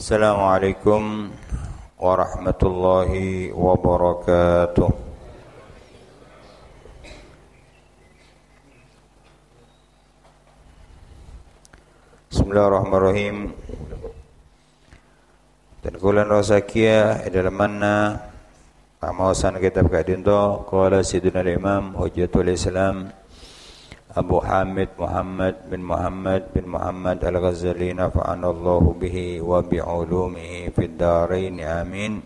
Assalamualaikum warahmatullahi wabarakatuh. Bismillahirrahmanirrahim. Dan kulan rasakia dalam mana pamawasan kitab kadinto qala sayyidina al-imam hujjatul islam Abu Hamid Muhammad bin Muhammad Al-Ghazali nafa'anallahu bihi wa bi'ulumihi fid darain amin.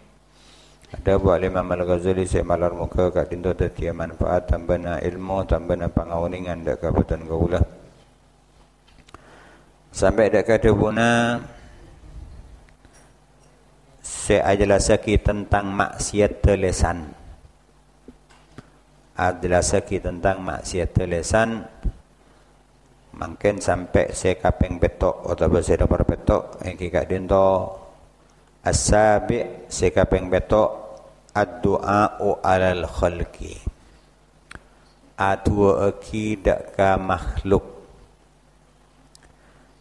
Ada buat Imam Al-Ghazali saya malar muka kat dinto tetia manfaat tambana ilmu tambana pangawningan dak kabutan kaulah. Sampai dak kada guna saya ajelasaki tentang maksiat telesan. Adlasaki tentang maksiat telesan mungkin sampai saya kapeng betok atau saya nomor betok yang kika dinto as-sabi saya kapeng betok ad-du'a'u alal khalqi atu aki dak ka makhluk.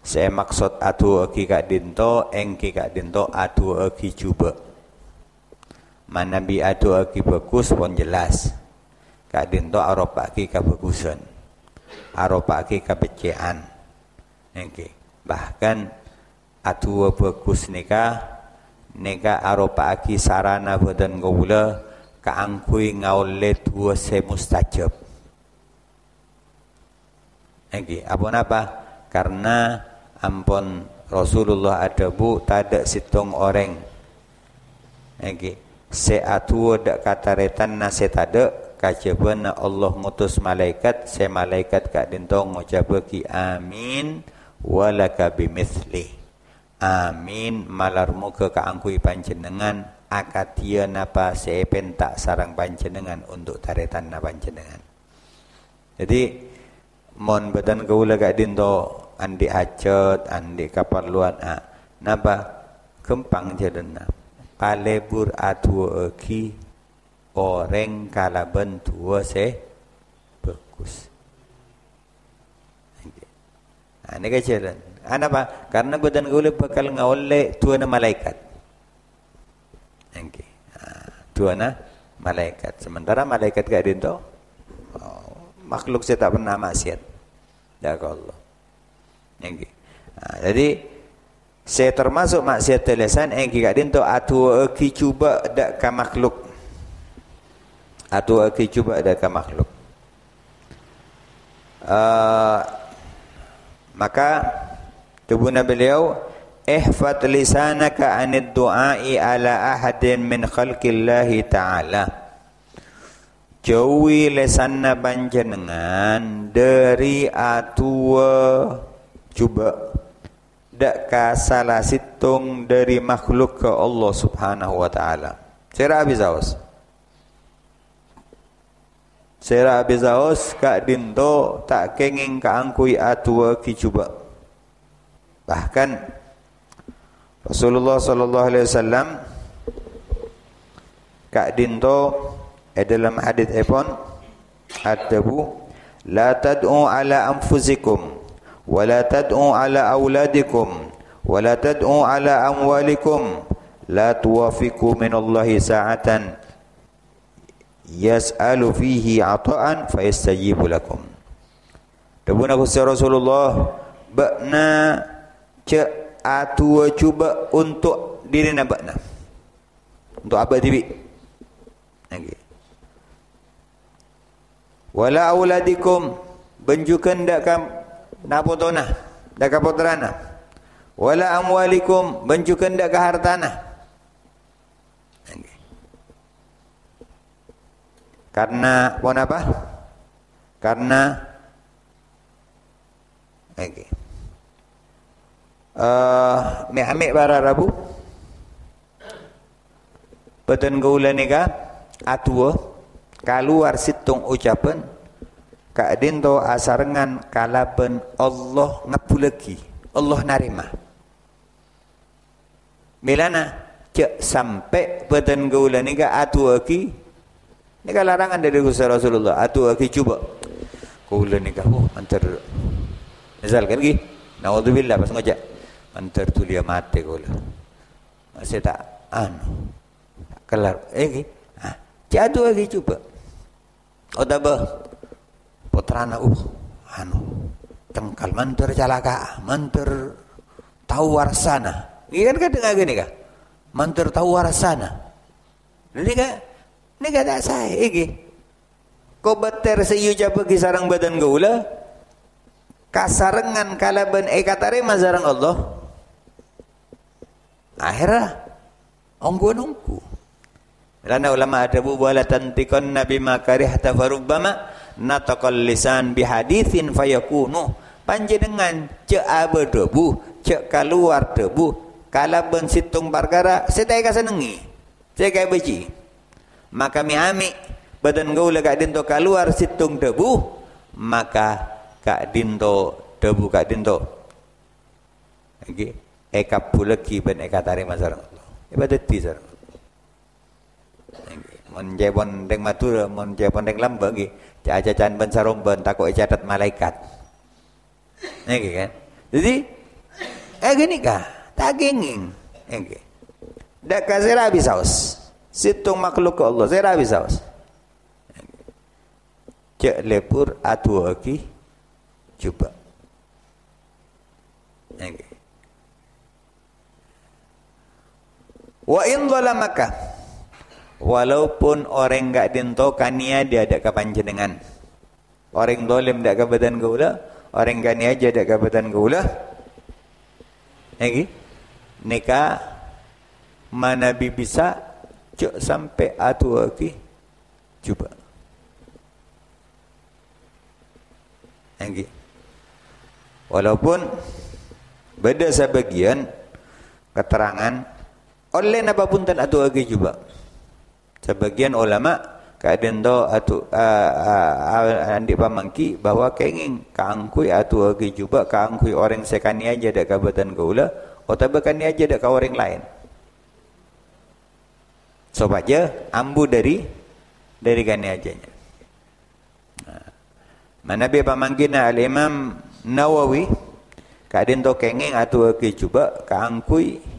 Saya maksud atu aki kak dinto yang kika dinto atu aki cuba mana bi atu aki bagus pun jelas. Kak dinto aropaki kebagusan, aropaki kebecian, okay. Bahkan atua bagus nika aropaki sarana badan gula keangkui ngaulet tua se mustajab. Okay. Apa? Karena ampun Rasulullah ada bu tada situng orang, okay. Se atua dak kataretan na se tada. Kajaban Allah ngutus malaikat, saya malaikat kak dintong ngucapaki amin walaka bimithli. Amin malar muka kaangkui panjenengan akatia napa saya pentak sarang panjenengan untuk taretan na panjenengan. Jadi mon badan kaula kak dinto andi hajat, andi kaparluan napa kempang jadena palebur atu eki orang kalaban tua se bagus. Ini kajian. Kenapa? Karena badan gula bakal ngawale tua na malaikat. Okay. Tua na malaikat. Sementara malaikat gak dinto, makhluk saya tak pernah maksiat. Jaga Allah. Okay. Jadi saya termasuk maksiat telesan yang gak dinto atu ki cuba dak ka makhluk. Atau aki cuba ada ke makhluk. Maka tubuna beliau ihfat lisanaka anid du'ai ala ahadin min khalqillahi ta'ala. Jauhi lisanna panjenengan dari atua cuba dak ka salah situng dari makhluk ke Allah Subhanahu wa taala. Sira bizaus. Sera bezaos kak dinto tak kenging kaangkui atua ki cuba. Bahkan Rasulullah sallallahu alaihi wasallam kak dinto dalam hadis epon adabu la tad'u ala anfusikum wa la tad'u ala auladikum wa la tad'u ala amwalikum la tuwafiqu minallahi sa'atan yas'alu fihi ata'an fa yastajibu lakum. Dabuna Rasulullah bakna ce atua cuba untuk diri na bakna. Untuk apa tibi? Okay. Wala auladikum benjukan dak kam napotona, dak kapotrana. Wala amwalikum benjukan dak ka hartana. Karena pun apa? Karena okay. Ambil bara rabu Batan gaula nika atua kaluar situng ucapan kak dinto asarengan kalaban Allah ngapulaki Allah narima milana cek sampai batan gaula nika atua ki. Ini kan larangan dari Rasulullah. Atu aki cuba. Gaula nika antar misalkan ki naudzubillah pas ngajak antar tu dia mati gaula. Masih tak kelar. Jatuh lagi coba. Otaba putrana cengkal manter calaka, manter tahu warsana. Ini kan kadang gini kah? Manter tahu warsana. Ini tak saya iki. Ko beter seyuja bagi sarang badan gaula. Kasarengan kalaban ekatare mazarang Allah. Akhirnya onggu. Karena ulama ada wala tantikon nabi makarih tafarubbama nataqal lisan bihaditsin fayakunu. Panjenengan cek abe debu, cek keluar debu, kalaban situng perkara setai kasenengi. Saya kaya beci. Maka miami badan gaula kak dinto keluar situng debu, maka kak dinto debu kak dinto. Okay. Eka pulaki ben eka tari mazarang Allah. Ibadat ti sarang. Mon jebon deng matur, mon jebon deng lambang nggih. Cacacan ben saromben takok catat malaikat. Nggih kan. Jadi gini kah? Tak genging. Nggih. Dak kasira bisaus. Situng makhluk Allah sira bisaus. Cek lepur atu aki coba. Nggih. Wa in zalamaka, walaupun orang enggak dinto kania dia ada kepanjenengan. Orang zalim dak ke badan gaula, orang kania aja dak ke badan gaula. Lagi nikah mana bisa cuk sampai atu aki coba. Lagi walaupun beda sebagian keterangan oleh napa punten atu agi juga. Sebagian ulama keadaan do atu andi pamangki bahwa kenging kaangkui atu agi juga kaangkui orang sekani aja dak kabatan gaula atau bekani aja dak ka orang lain. Sobat aja ambu dari kani ajanya. Mana be pamangkina al-Imam Nawawi keadaan do kenging atu agi juga kaangkui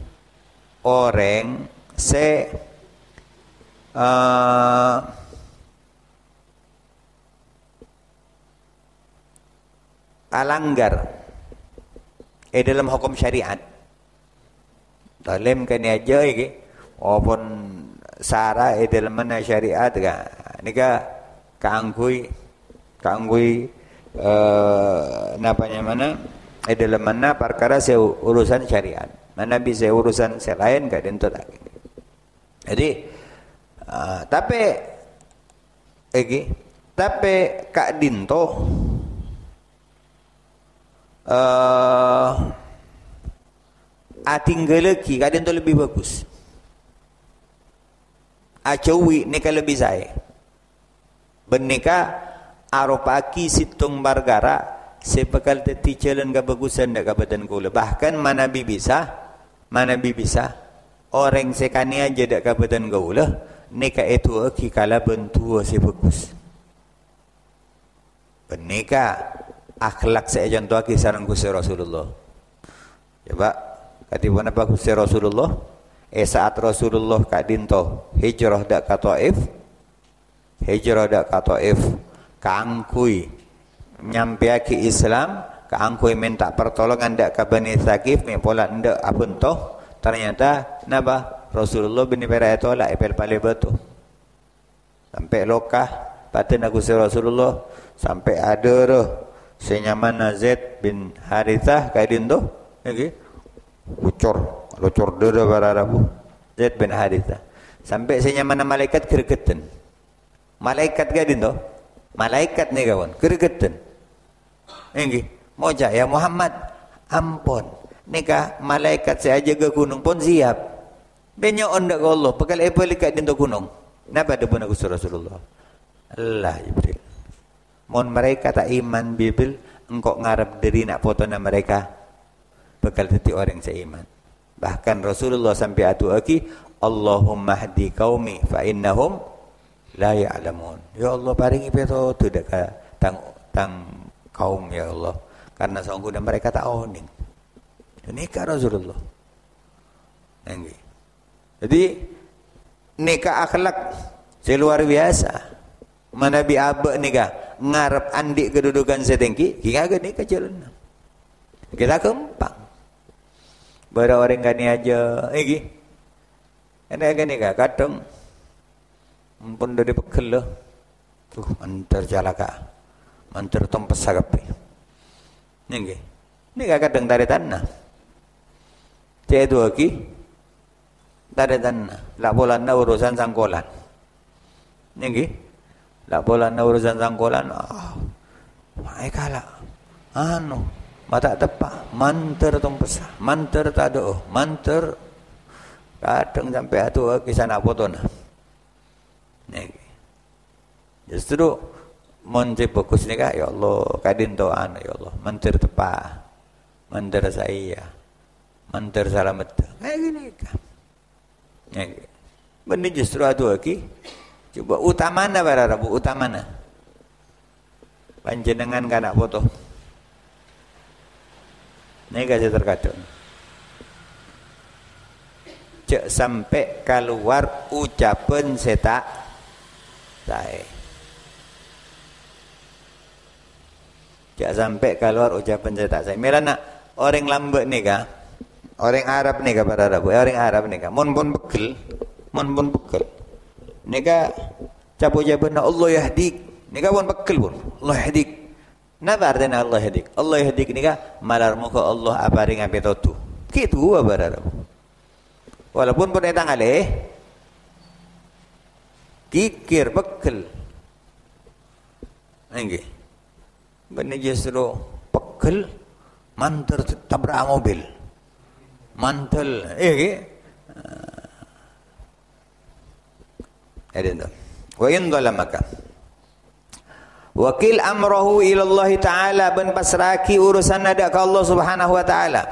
orang alanggar dalam hukum syariat. Dalam kani aja iki walaupun sara dalam mana syariat ka nika kaangkui napanya mana dalam mana perkara urusan syariat. Mana bisa urusan selain gak dentut lagi. Jadi tapi kak dinto tinggal lagi kak dinto lebih bagus. Acawi nikah lebih saya. Benika aropaki situng bargara sepakal teti jalan kebagusan dak kabadan kula. Bahkan mana bisa orang sekani aja dak kabadan gaula nikah itu aki kala bentua si bagus. Benika akhlak saya contoh aki sareng Gusti Rasulullah. Coba katipun apa Gusti Rasulullah saat Rasulullah kak dinto hijrah dak ka Taif kaangkui nyampe aki Islam kaangkui minta pertolongan dak ka Bani Thaqif me pola ndak apun toh ternyata napa Rasulullah bin Ibrahim la epel pale batu sampai lokah paten Gusti Rasulullah sampai ada roh senyaman Zaid bin Harithah kaidin tu nggih locor dada bararabu Zaid bin Harithah sampai senyaman malaikat gregetan malaikat kaidin tu malaikat ni kawan gregetan nggih moja ya Muhammad ampun nikah malaikat saya jaga gunung pun siap benyo ondak ke Allah bekal epelikat dinto gunung napa ada pun Gusti Rasulullah Allah Jibril mon mereka tak iman Bibil engkau ngarep diri nak potona mereka bekal teti orang seiman bahkan Rasulullah sampai atu aki Allahumma hdi qaumi fa innahum la ya'lamun ya Allah paringi peto tu dak tang kaum ya Allah karena sanggup dan mereka tak oning nikah Rasulullah nggih Jadi nikah akhlak luar biasa. Mana bi abek nikah ngarep andik kedudukan setinggi, kita ke nikah jalan. Kita kempang. Bara orang kani aja, iki. Ada kan nikah kadang mumpun dari pekel lah. Mantar jalaka. Mantar tempat sagapi. Nggih. Nikah kadang tarik tanah. Cek itu lagi tarik tanah. Lak bolan urusan sangkolan. Nggih. Lak bolan urusan sangkolan. Mai kala. Mata tepak, manter tumpesa, manter tado, manter kadang sampai atu kisah nak potona. Justru monce fokus ni ya Allah, kadin doan ya Allah, manter tepak, manter saya, manter selamat. Kayak gini kan. Benih justru atu lagi. Coba utamana bararabu, utamana. Panjenengan kana foto. Ini kasih terkadang cek sampai keluar ucapan setak saya cek sampai keluar ucapan setak saya mila nak orang lambat ni kah orang Arab ni kah para Arab orang Arab ni kah mon pun bekel ni kah capu jaban Allah yahdik ni kah pun bekel pun Allah yahdik. Napa artinya Allah yahdik? Allah yahdik ni kah malar muka Allah apa ring apa tu? Kitu apa barang. Walaupun pun datang alih, kikir bekel. Enggak. Benih justru bekel, mantel tabrak mobil, mantel, ada tu. Wa in dalamaka. Wakil amrahu ilallah ta'ala ben pasraki urusan ada ke Allah subhanahu wa ta'ala.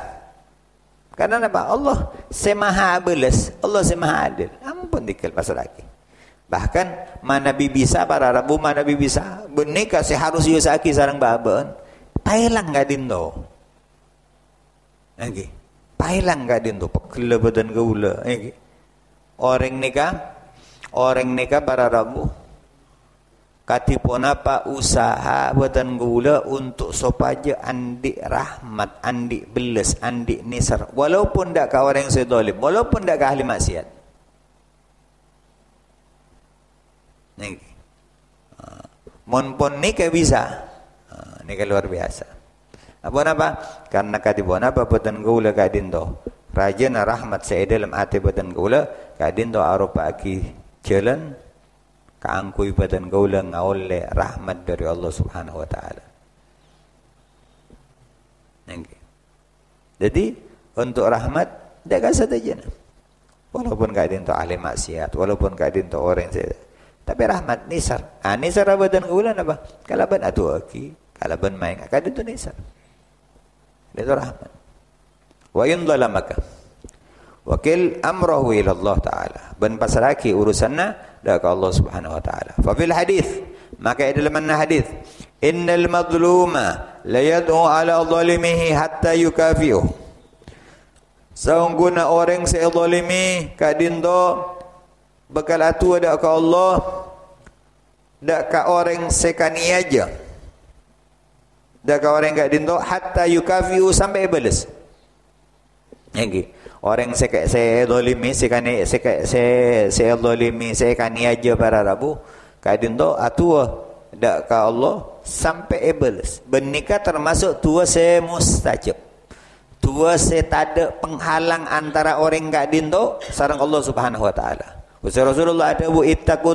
Karena apa? Allah semaha belas, Allah semaha adil. Ampun dikil pasraki. Bahkan mana bisa para Rabu mana bisa benika seharus yusaki sarang baban. Pailang gak dindo. Lagi. Pailang gak dindo pekele badan gaula. Lagi. Orang nikah para Rabu katipun apa usaha buatan gula untuk sopaja andik rahmat, andik beles, andik nisar. Walaupun tak kau orang sedolim, walaupun tak kau ahli maksiat. Nih, monpon nikah bisa, nikah luar biasa. Apa? Karena katipun apa buatan gula kadin to. Rajana rahmat saya dalam hati buatan gula kadin to arupa aki jalan. Kaangkui badan gaulang oleh rahmat dari Allah subhanahu wa ta'ala. Jadi untuk rahmat jaga saja. Walaupun keadaan itu ahli maksiat, walaupun keadaan itu orang saya. Tapi rahmat nisar. Nisar badan gaulang apa? Kalaban atu aki, kalaban main. Keadaan itu nisar. Itu rahmat. Wa in dalamaka. Wakil amrahu ila Allah ta'ala. Ben pasraki urusanna dak Allah subhanahu wa ta'ala. Fa fil hadis maka dalam hadis innal madluma la yad'u ala zalimihi hatta yukafi'u. Saungguna orang se zalimi kadindo bakal atu dak ka Allah dak ka orang sekani aja. Dak ka orang kadindo hatta yukafi'u sampai balas. Nggih. Orang zalimi sekani zalimi sekani aja para Rabu kadin to atua dak ka Allah sampai ebeles benika termasuk tua mustajab tua tada penghalang antara orang kadin to sareng Allah subhanahu wa taala. Rasulullah ada bu ittaqu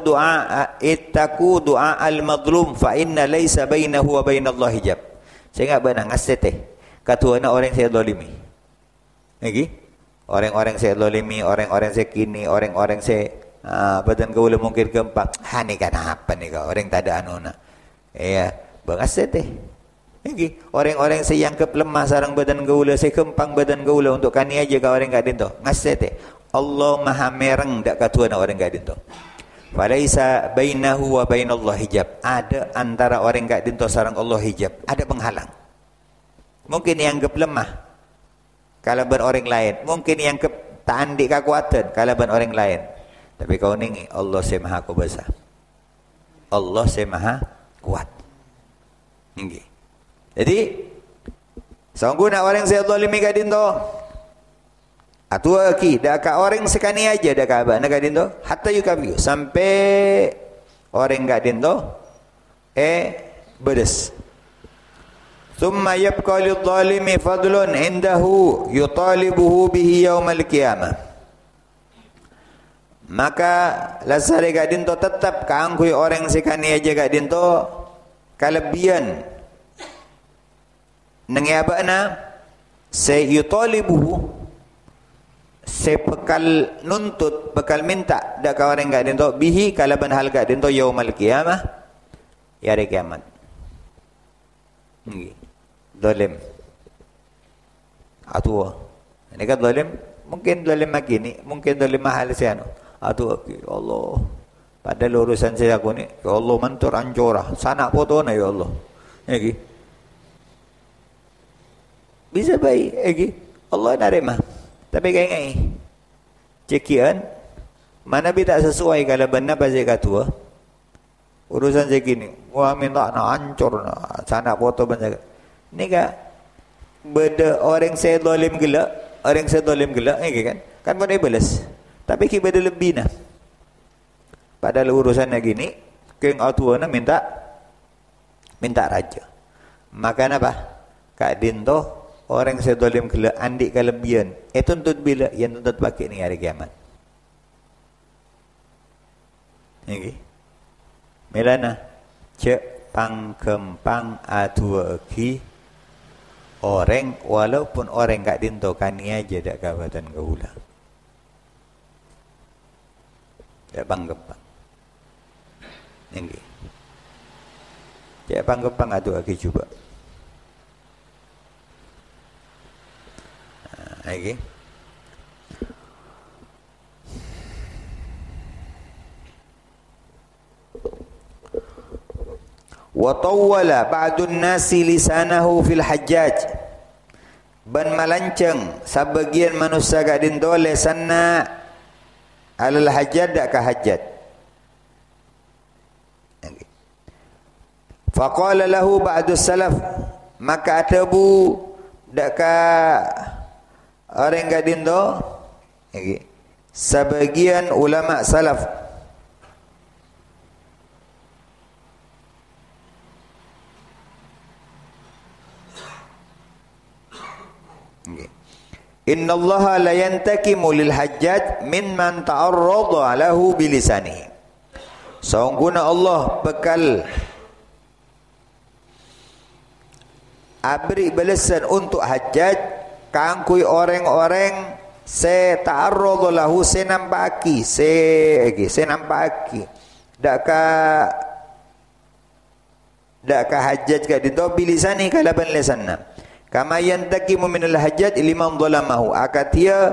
du'a al-madlum fa inna laysa bainahu wa bainallahi hijab. Saya enggak benar ngasete katuana orang saya zalimi. Nggih. Orang-orang saya zalimi, orang-orang saya kini, orang-orang saya badan gaula mungkin gempak. Ni kan apa ni kau? Orang tak ada anuna. Ya, bangas teh. Lagi orang-orang saya yang lemah sarang badan gaula, saya kempang badan gaula untuk kani aja kau orang kadin tu. Ngas teh. Allah Maha mereng dak katuan orang kadin tu. Falaisa bainahu wa bainallah hijab. Ada antara orang kadin tu sarang Allah hijab. Ada penghalang. Mungkin yang lemah. Kalau orang lain, mungkin yang tak andik kekuatan kalaban orang lain. Tapi kau ni Allah se maha kuasa. Allah se maha kuat. Nggih. Jadi sangguna orang saya zalimi kadin to. Atu aki dak ka orang sekani aja dak ka ba kadin to hatta yukabiu sampai orang kadin to bedes. Thumma yabqa lidh-dhalimi fadlun indahu yutalibuhu bihi yaumal qiyamah. Maka lasare gadin to tetap kaangkui orang sekani aja gadin to kalebian nengyabana se yutalibuhu se bekal nuntut bekal minta dak ka orang gadin to bihi kalaban hal gadin to yaumal qiyamah ya hari kiamat. Nggih. Zalim. Atuh. Ini kan zalim, mungkin zalim begini, mungkin zalim mahal siano. Atuh Allah. Padahal urusan saya aku ni, ya Allah mantur ancora, sana foto na ya Allah. Nggih. Bisa baik, nggih. Allah narima. Tapi kayak ngai. Cekian mana bi tak sesuai kalau benar pasal katua. Urusan segini, gua minta na ancur na, sana foto banyak. Ni ka beda orang saya zalim gila, orang saya zalim gila, kan? Kan boleh balas. Tapi ki beda lebih nah. Padahal urusannya gini, keng atuana minta raja. Maka apa? Kak Dinto orang saya zalim gila andik kelebihan. Tuntut bila yang tuntut pakai ni hari kiamat. Nggih. Melana cek pangkempang atuaki orang walaupun orang Kak Dinto kani aja dak kabatan kaula. Cek pangkempang. Nggih. Cek pangkempang atuaki coba. Nggih. Wa tawwala ba'dun nasi lisanahu fil hajjaj ban malancang sebagian manusia gak dinto lesanna alal hajjaj dak ka hajjaj. Faqala lahu ba'du salaf maka atabu dak ka orang gak dinto sebagian ulama salaf Inna Allah la yantakimu lil hajjaj mimman ta'arrada lahu bilisanihi. Sungguhnya Allah bekal abri balasan untuk hajjaj kangkui orang-orang se ta'arrada lahu se nampaki se nampaki dak ka hajjaj ka dinto bilisani kalaban lisanna. Kama yantakimu minal hajjaj liman zalamahu akatia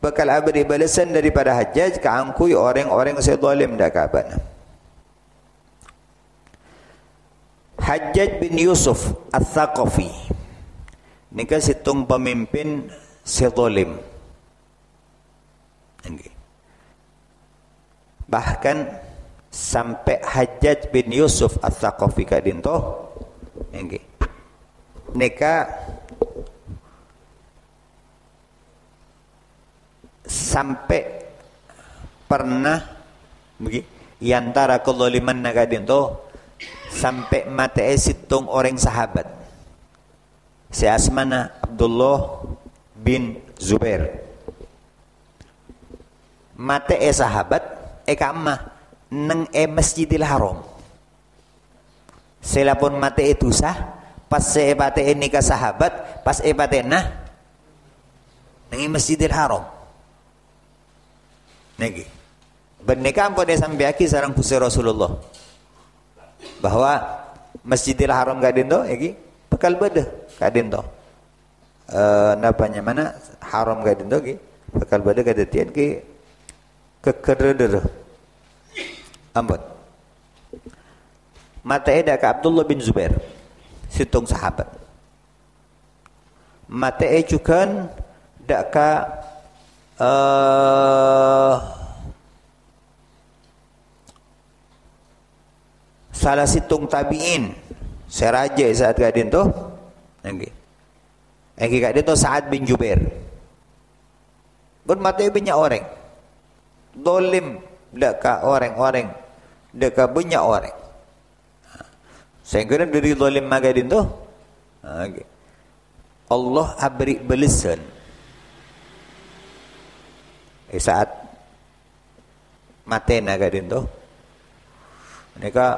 bakal abri balasan daripada hajjaj kaangkui orang-orang yang zalim dak kabana. Hajjaj bin Yusuf Ats-Tsaqafi nikah situng pemimpin zalim. Bahkan sampai Hajjaj bin Yusuf Ats-Tsaqafi kadinto nggih. Neka sampai pernah di antara kezaliman nagadin to sampai mati situng orang sahabat. Si asmana Abdullah bin Zubair. Mati sahabat kamah neng Masjidil Haram. Selapun mati itu sah pas sebate ini ke sahabat pas ebate nah nang Masjidil Haram nagi benika ampun dia sampai aki sareng Gusti Rasulullah bahwa Masjidil Haram gadin to iki bekal beda gadin to napanya mana haram gadin to iki bekal beda gadetian ki kekereder ampun mata eda ka Abdullah bin Zubair situng sahabat. Mate juga dak ka salah situng tabi'in seraja saat kadin tu okay. Kadin tu Sa'ad bin Jubair pun mati banyak orang dolim dekat orang-orang dekat banyak orang sehingga dari dolim magadin tu okay. Allah abri belisan saat matena gadin tu mereka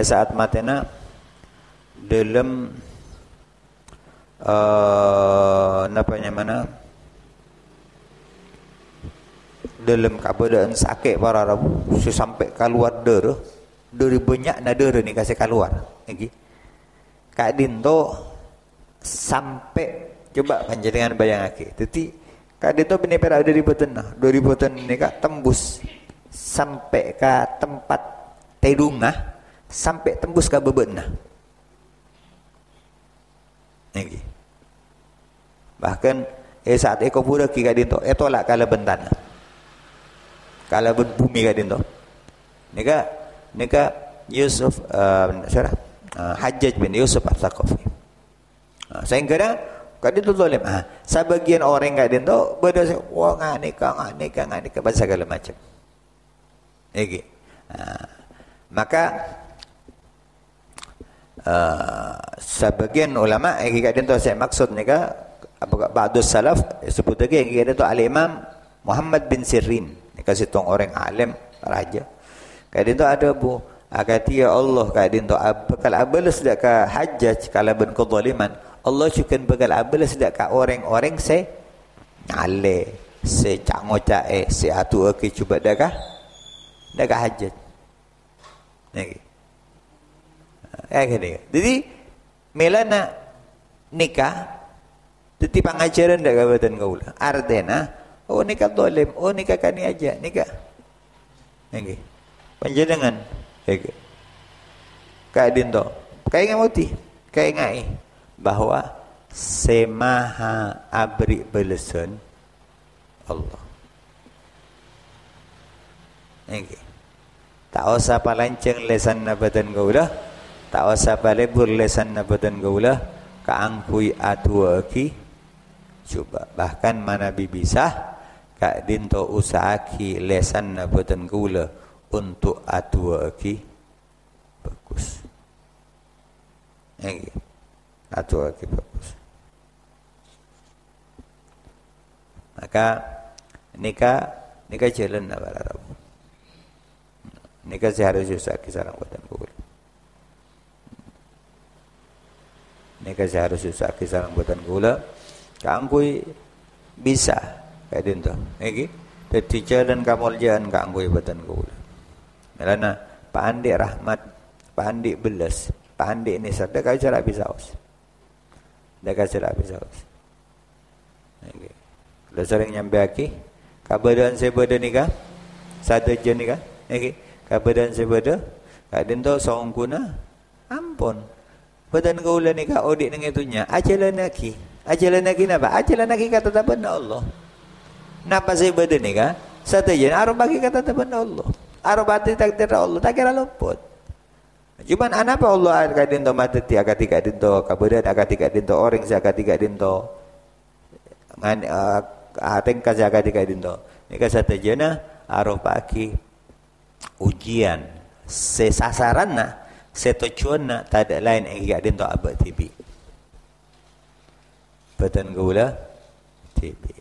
saat matena dalam napanya mana dalam keadaan sakit para Rabu sampai keluar darah dari banyak darah ni kasih keluar okay. Kadin tu sampai coba panjenengan bayang lagi jadi kadin tu benar-benar dari beten ni kak tembus sampai ke tempat tedungah sampai tembus ke bebenah okay. Bahkan saat eko pura ki kadin tu tolak kala bentana kala bumi kadin tu nika Yusuf Hajjaj bin Yusuf Al-Thaqafi sehingga kadin tu zalim sebagian orang kadin tu berdosa wah nganika bahasa segala macam okay. Maka sebagian ulama kadin tu saya maksud nika ba'dus salaf sebut lagi kadin tu al-Imam Muhammad bin Sirin nika situng orang alim raja kadin tu ada bu akati ya Allah kadin tu bakal abalas dak ka Hajjaj kala ben kezaliman Allah syukur bakal abalas dak ka orang-orang se nyale se cangocae se atu ke cuba dak ka Hajjaj okay. Jadi melana nikah teti pangajaran dak kabatan kaula artena oh nikah zalim oh nikah kani aja nikah okay. Panjenengan okay. Kadin to kai ngamuti kai ngai bahwa semaha abri belesan Allah okay. Tak usah palanceng lesan nabatan gaulah tak usah palebur lesan nabatan gaulah kaangkui atua ki coba bahkan mana bibisah kak dinto usahaki lesan nabatan gaulah untuk atua ki bagus atua ki bagus maka nikah jalan apa Rabu nikah seharusnya usahaki sarang batan gaulah nikah seharusnya usahaki sarang batan gaulah kaangkui bisa kak dinto jadi jalan kamuljaan kaangkui batan gaulah melana Pak Andi Rahmat, Pak Andi Beles, Pak Andi ini sadar kau cara bisa us, dah kau cara bisa us. Kalau sering nyampe aki, kabaran sebeda nikah, satu je nikah, kabaran sebeda, kadin tu seorang kuna, ampun, badan kau ulah nikah audit dengan itunya, ajalan lagi napa? Ajalan lagi kata tak benar Allah. Napa sebeda nikah? Satu je, arus bagi kata tak benar Allah. Arubati takdir Allah tak kira luput. Cuman apa Allah kadin to mateti akati kadin to kabedan akati kadin to orang si akati kadin to ngan ateng ka akati kadin to nika satajana arupaki ujian sesasaranna setujuanna tak ada lain yang kadin to abad tibi batan gula tibi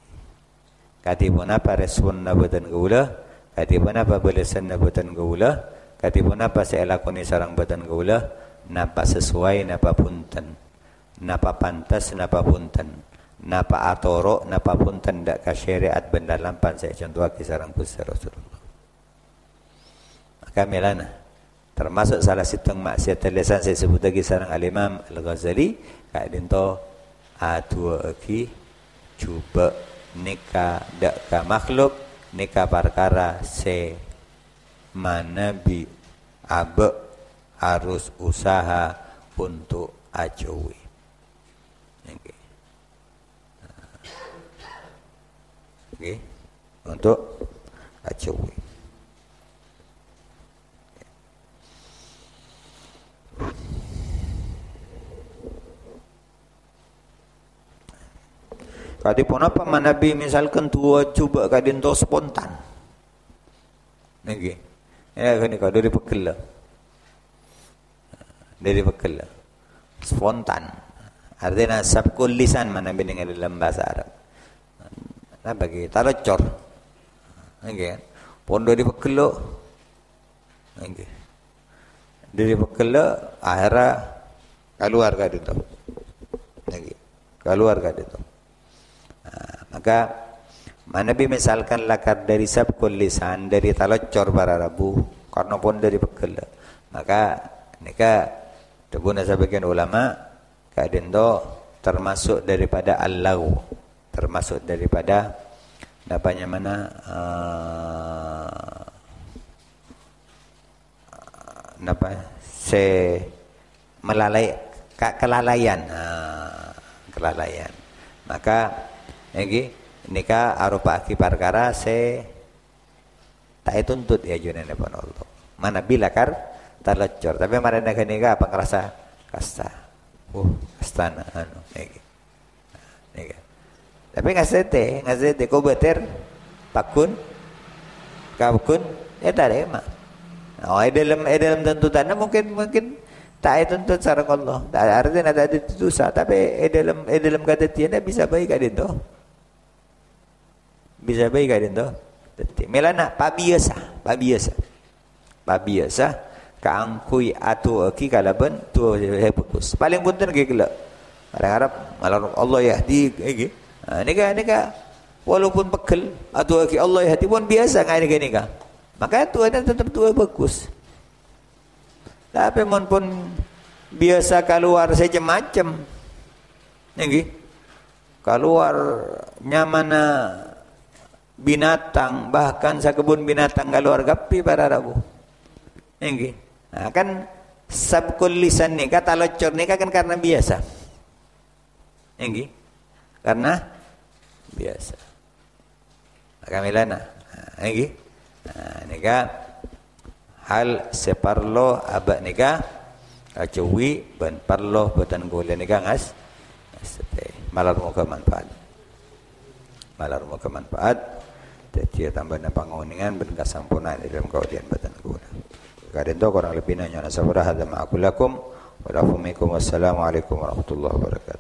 katipun apa respon batan gula katipun apa balasan nabatan gaulah katipun apa saya lakoni sarang batan gaulah napa sesuai napa punten napa pantas napa punten napa atoro napa punten dak ka syariat benda lampan saya contoh ki sarang Gusti Rasulullah maka melana termasuk salah situng maksiat lesan saya sebut lagi sarang al-Imam Al-Ghazali kak dinto atua ki cuba nikah dak ka makhluk nikah perkara se manabi abe harus usaha untuk ajawi. Okay. Untuk acuwi. Kadi pun apa Nabi misalkan tua coba kadin to spontan. Nggih. Ya kan dari pekela. Dari pekela. Spontan. Artinya sabkul lisan Nabi dengan dalam bahasa Arab. Nah bagi talocor. Nggih. Pun dari pekela. Nggih. Dari pekela akhirnya keluar kadin to. Nggih. Keluar kadin to. Maka Nabi misalkan lakar dari sabkul lisan, dari talocor para rabu, karena pun dari pekel. Maka nika debuna sebagian ulama kadin to termasuk daripada allahu, termasuk daripada apanya mana apa melalai kelalaian, kelalaian. Maka nggih nika arupa aki perkara tak tuntut ya junene pun Allah. Mana bila kar terlecor, tapi mana nika apa ngerasa kasta. Kastana anu nggih. Nggih. Tapi ngasete ko beter pakun kabukun eta mah. Oh, dalam tuntutannya mungkin tak tuntut sareng Allah. Artinya ada dosa, tapi dalam kadetiannya bisa baik kadin to. Bisa baik kadin to. Melana pabiasa kaangkui atu aki kalaban tu bagus. Paling punten ge gela. Orang Arab malar Allah yahdi ge. Nika walaupun pegel atu aki Allah yahdi pun biasa ngai nika. Maka tu ada tetap tu bagus. Tapi pun biasa keluar macam-macam. Nggih. Keluar nyamana binatang, bahkan sakebun binatang keluar gapi para rabu. Nggih. Nah, kan sabkul lisan ni kata locor ni kan karena biasa. Nggih. Karena biasa. Maka milana. Nggih. Nah, nika hal separlo abak nika acuwi ban parlo batan gole nika ngas malar muka manfaat jadi tambah panguningan ben kasampurna di dalam kaudian batan gole kadang to kurang lebih nanya sabara hadza ma'akulakum wa lafumikum wassalamu alaikum warahmatullahi wabarakatuh.